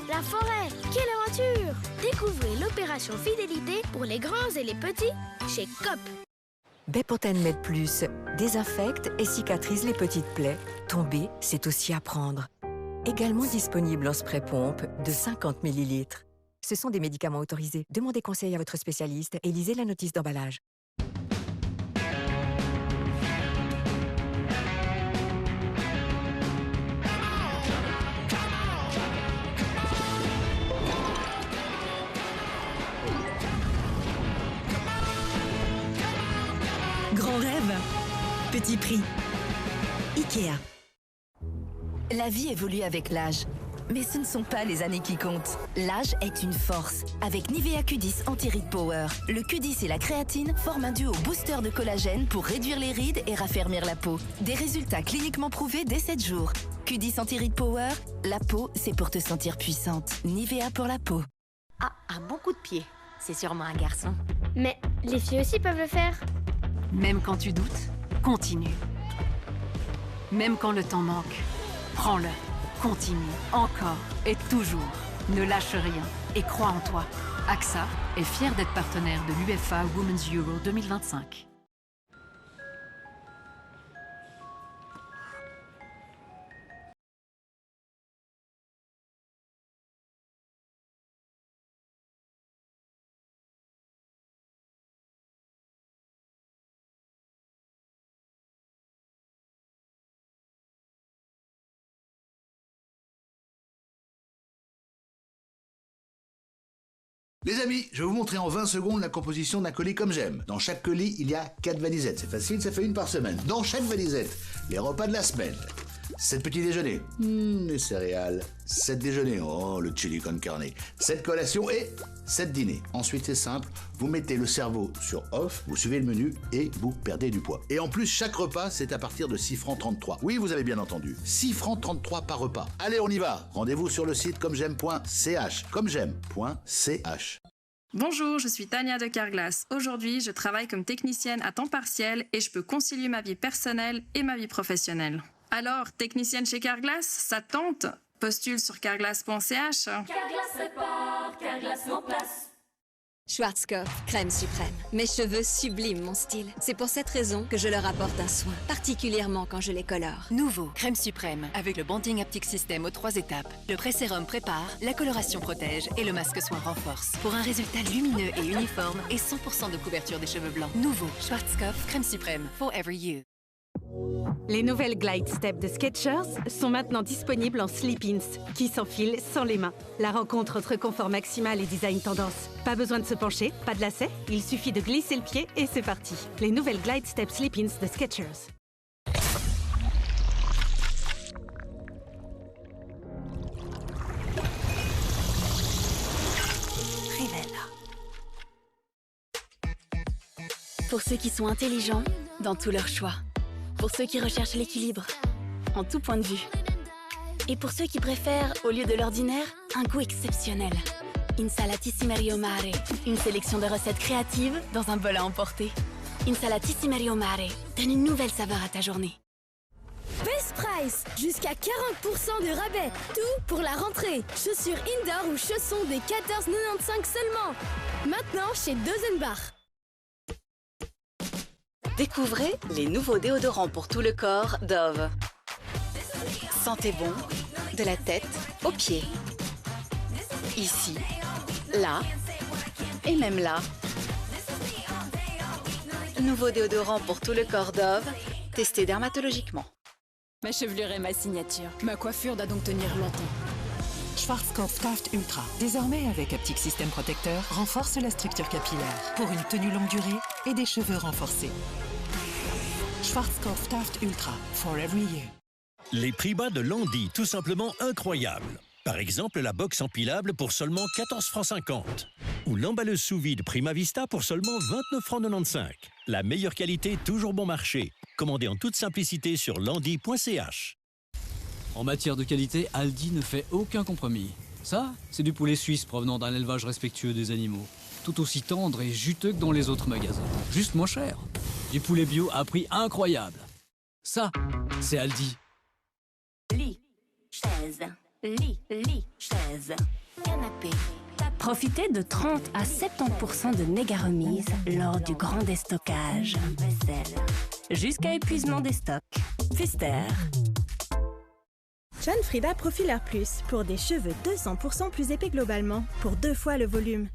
La forêt, quelle aventure! Découvrez l'opération fidélité pour les grands et les petits chez Coop. Bepanthen Med Plus désinfecte et cicatrise les petites plaies. Tomber, c'est aussi apprendre. Également disponible en spray pompe de 50 ml. Ce sont des médicaments autorisés. Demandez conseil à votre spécialiste et lisez la notice d'emballage. Grand rêve, petit prix. Ikea. La vie évolue avec l'âge. Mais ce ne sont pas les années qui comptent. L'âge est une force. Avec Nivea Q10 Anti-Rides Power, le Q10 et la créatine forment un duo booster de collagène pour réduire les rides et raffermir la peau. Des résultats cliniquement prouvés dès 7 jours. Q10 Anti-Rides Power, la peau, c'est pour te sentir puissante. Nivea pour la peau. Ah, un bon coup de pied. C'est sûrement un garçon. Mais les filles aussi peuvent le faire. Même quand tu doutes, continue. Même quand le temps manque, prends-le. Continue, encore et toujours. Ne lâche rien et crois en toi. AXA est fier d'être partenaire de l'UEFA Women's Euro 2025. Les amis, je vais vous montrer en 20 secondes la composition d'un colis comme j'aime. Dans chaque colis, il y a 4 valisettes. C'est facile, ça fait une par semaine. Dans chaque valisette, les repas de la semaine. 7 petits déjeuners. Les céréales. 7 déjeuners. Oh, le chili con carne. 7 collations et 7 dîners. Ensuite, c'est simple. Vous mettez le cerveau sur off, vous suivez le menu et vous perdez du poids. Et en plus, chaque repas, c'est à partir de 6 francs 33. Oui, vous avez bien entendu. 6 francs 33 par repas. Allez, on y va. Rendez-vous sur le site commej'aime.ch. commej'aime.ch. Bonjour, je suis Tania de Carglass. Aujourd'hui, je travaille comme technicienne à temps partiel et je peux concilier ma vie personnelle et ma vie professionnelle. Alors, technicienne chez Carglass, ça tente? Postule sur carglass.ch. Carglass répare, Carglass remplace. Schwarzkopf, crème suprême. Mes cheveux subliment mon style. C'est pour cette raison que je leur apporte un soin, particulièrement quand je les colore. Nouveau, crème suprême, avec le Bonding Haptic System aux 3 étapes. Le pré-sérum prépare, la coloration protège et le masque soin renforce. Pour un résultat lumineux et uniforme et 100% de couverture des cheveux blancs. Nouveau, Schwarzkopf, crème suprême, Forever You. Les nouvelles Glide Step de Skechers sont maintenant disponibles en slip-ins, qui s'enfilent sans les mains. La rencontre entre confort maximal et design tendance. Pas besoin de se pencher, pas de lacets, il suffit de glisser le pied et c'est parti. Les nouvelles Glide Step slip-ins de Skechers. Rivella. Pour ceux qui sont intelligents dans tous leurs choix. Pour ceux qui recherchent l'équilibre, en tout point de vue. Et pour ceux qui préfèrent, au lieu de l'ordinaire, un goût exceptionnel. Insalatissime Mare, une sélection de recettes créatives dans un bol à emporter. Insalatissime Mare, donne une nouvelle saveur à ta journée. Best Price, jusqu'à 40% de rabais. Tout pour la rentrée. Chaussures indoor ou chaussons des 14,95 seulement. Maintenant chez Dozenbach. Découvrez les nouveaux déodorants pour tout le corps Dove. Sentez bon, de la tête aux pieds. Ici, là et même là. Nouveau déodorant pour tout le corps Dove, testé dermatologiquement. Ma chevelure est ma signature. Ma coiffure doit donc tenir longtemps. Schwarzkopf Taft Ultra, désormais avec Optic System Protecteur, renforce la structure capillaire pour une tenue longue durée et des cheveux renforcés. Schwarzkopf Taft Ultra, for every year. Les prix bas de Landy, tout simplement incroyables. Par exemple, la box empilable pour seulement 14,50 francs. Ou l'emballeuse sous vide Prima Vista pour seulement 29,95 francs. La meilleure qualité, toujours bon marché. Commandez en toute simplicité sur landy.ch. En matière de qualité, Aldi ne fait aucun compromis. Ça, c'est du poulet suisse provenant d'un élevage respectueux des animaux. Tout aussi tendre et juteux que dans les autres magasins. Juste moins cher. Du poulet bio à prix incroyable. Ça, c'est Aldi. Lit, chaise, lit, chaise, canapé. Profitez de 30 à 70% de méga remises lors du grand déstockage. Vaisselle. Jusqu'à épuisement des stocks. Pfister. John Frieda Profiler Plus pour des cheveux 200% plus épais globalement pour 2 fois le volume.